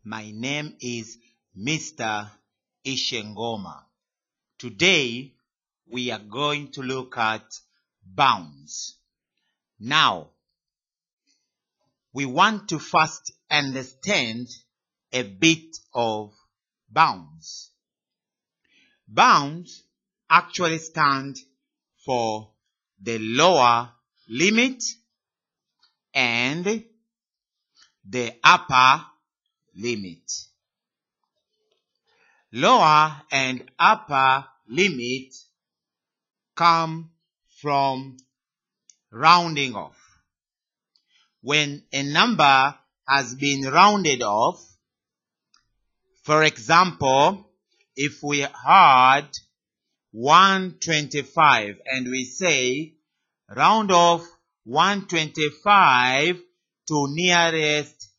My name is Mr. Ishengoma. Today we are going to look at bounds. Now, we want to first understand a bit of bounds. Bounds actually stand for the lower limit and the upper limit. Lower and upper limit come from rounding off. When a number has been rounded off, for example, if we had 125 and we say round off 125 to nearest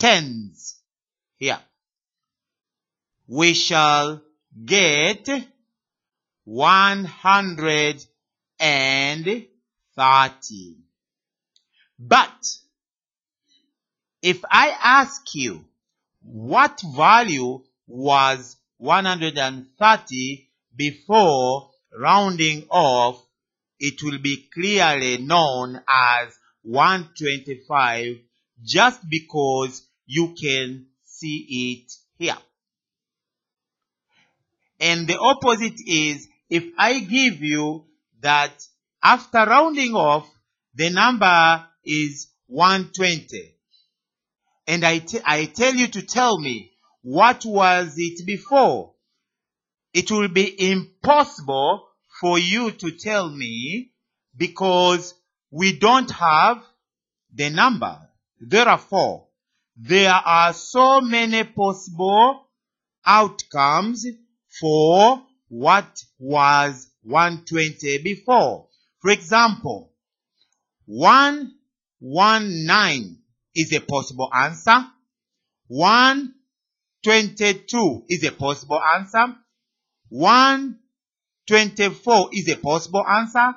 tens here, we shall get 130. But if I ask you what value was 130 before rounding off, it will be clearly known as 125 just because you can see it here. And the opposite is if I give you that after rounding off, the number is 120. And I tell you to tell me what was it before. It will be impossible for you to tell me because we don't have the number. Therefore, there are so many possible outcomes for what was 120 before. For example, 119 is a possible answer. 122 is a possible answer. 124 is a possible answer.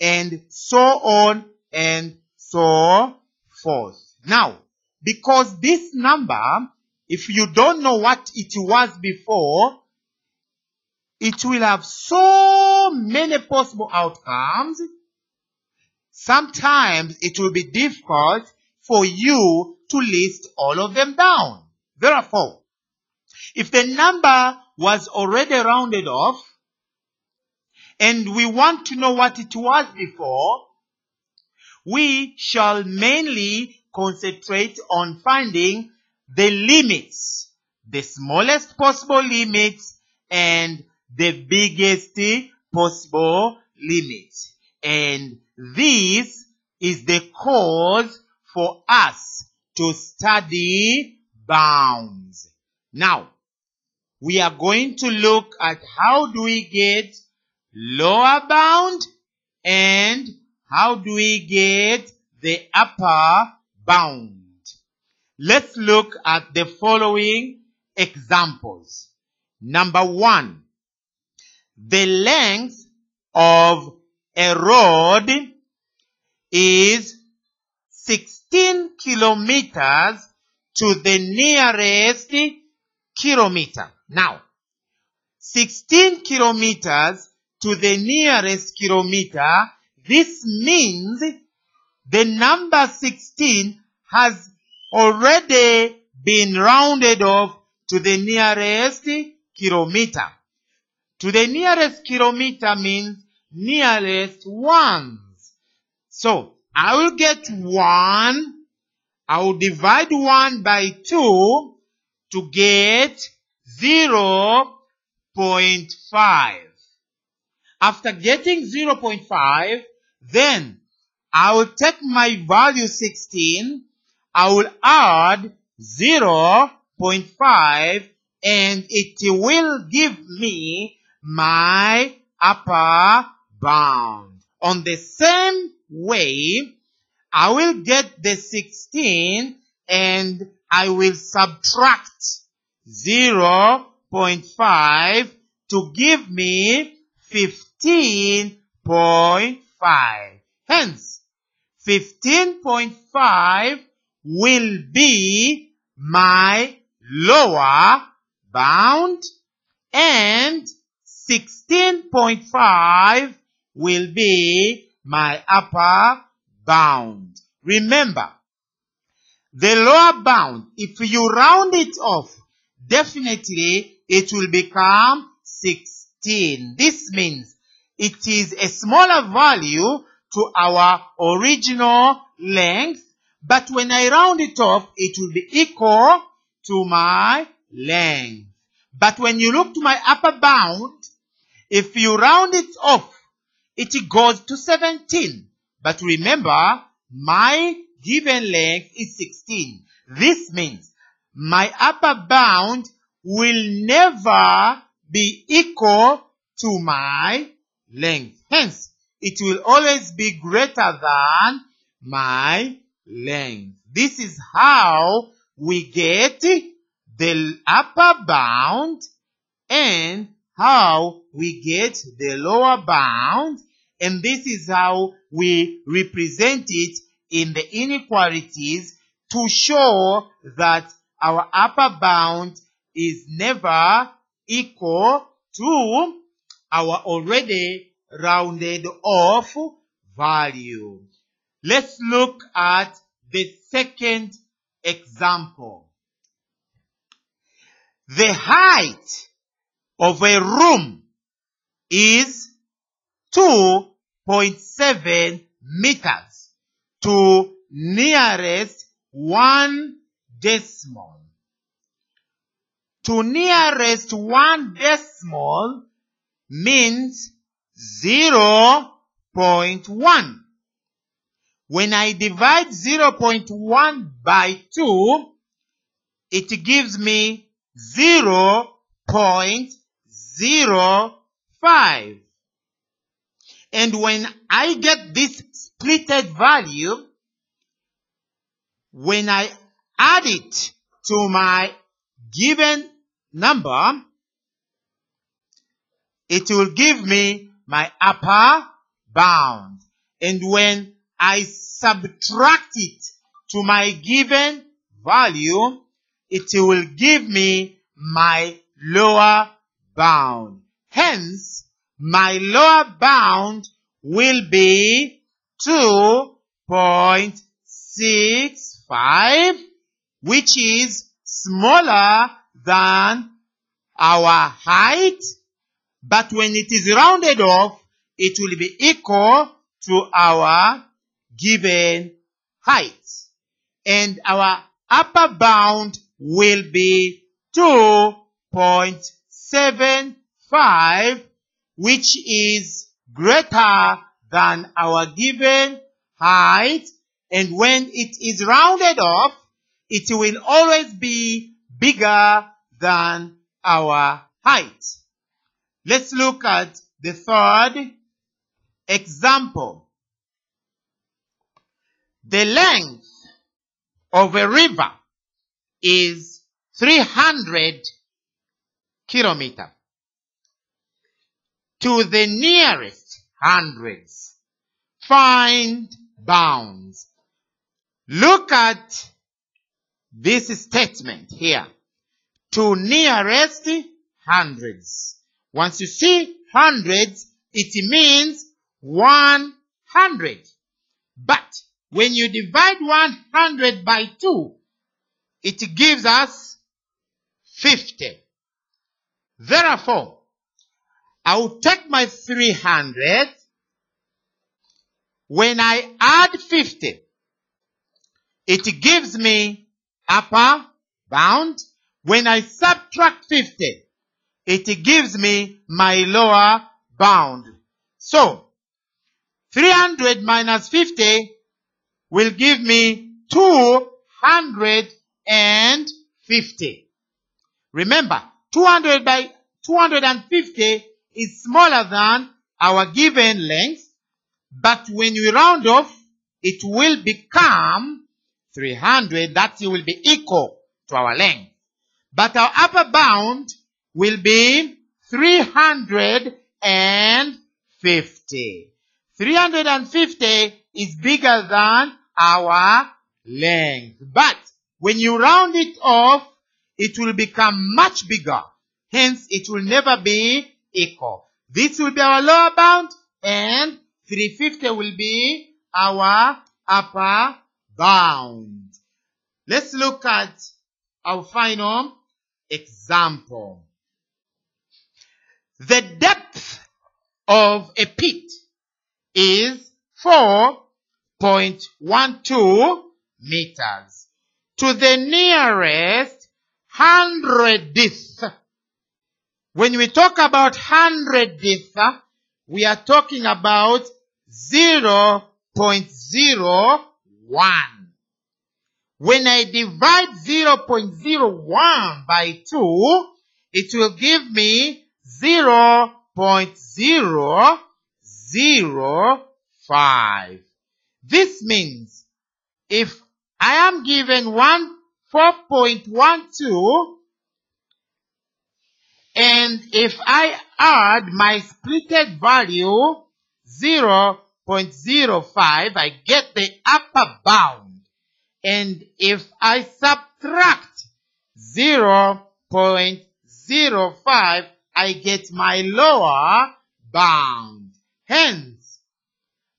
And so on and so forth. Now, because this number, if you don't know what it was before, it will have so many possible outcomes. Sometimes it will be difficult for you to list all of them down. Therefore, if the number was already rounded off and we want to know what it was before, we shall mainly concentrate on finding the limits, the smallest possible limits and the biggest possible limit. And this is the cause for us to study bounds. Now, we are going to look at how do we get lower bound and how do we get the upper bound. Let's look at the following examples. Number 1. The length of a road is 16 kilometers to the nearest kilometer. Now, 16 kilometers to the nearest kilometer, this means the number 16 has already been rounded off to the nearest kilometer. To the nearest kilometer means nearest ones. So, I will get 1. I will divide 1 by 2 to get 0.5. After getting 0.5, then I will take my value 16. I will add 0.5 and it will give me my upper bound. On the same way, I will get the 16 and I will subtract 0.5 to give me 15.5. Hence, 15.5 will be my lower bound, and 16.5 will be my upper bound. Remember, the lower bound, if you round it off, definitely it will become 16. This means it is a smaller value to our original length, but when I round it off, it will be equal to my length. But when you look to my upper bound, if you round it off, it goes to 17. But remember, my given length is 16. This means my upper bound will never be equal to my length. Hence, it will always be greater than my length. This is how we get the upper bound and how we get the lower bound, and this is how we represent it in the inequalities to show that our upper bound is never equal to our already rounded off value. Let's look at the second example. The height of a room is 2.7 meters to nearest 1 decimal. To nearest 1 decimal means 0.1. When I divide 0.1 by 2, it gives me 0.05. And when I get this splitted value, when I add it to my given number, it will give me my upper bound. And when I subtract it to my given value, it will give me my lower bound. Hence, my lower bound will be 2.65, which is smaller than our height, but when it is rounded off, it will be equal to our given height. And our upper bound will be 2.75, which is greater than our given height. And when it is rounded off, it will always be bigger than our height. Let's look at the third example. The length of a river is 300 kilometers. To the nearest hundreds, find bounds. Look at this statement here. To nearest hundreds. Once you see hundreds, it means 100. But when you divide 100 by 2, it gives us 50. Therefore, I will take my 300. When I add 50, it gives me upper bound. When I subtract 50, it gives me my lower bound. So, 300 minus 50 will give me 250. Remember, 250 is smaller than our given length, but when we round off, it will become 300. That will be equal to our length. But our upper bound will be 350. 350 is bigger than our length. But when you round it off, it will become much bigger. Hence, it will never be equal. This will be our lower bound, and 350 will be our upper bound. Let's look at our final example. The depth of a pit is 4.12 meters. To the nearest hundredth. When we talk about hundredth, we are talking about 0.01. When I divide 0.01 by 2, it will give me 0.005. This means if I am given 4.12, and if I add my splitted value 0.05, I get the upper bound. And if I subtract 0.05, I get my lower bound. Hence,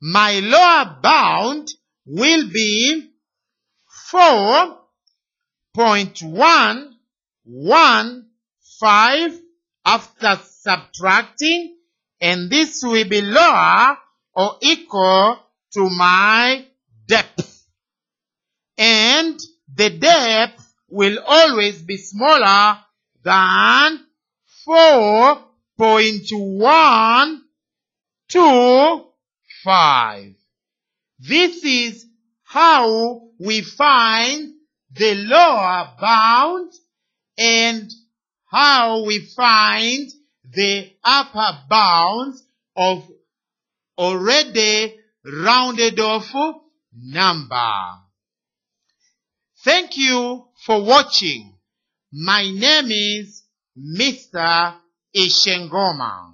my lower bound will be 4.115 after subtracting, and this will be lower or equal to my depth. And the depth will always be smaller than 4.125. This is how we find the lower bound and how we find the upper bounds of already rounded off number. Thank you for watching. My name is Mr. Ishengoma.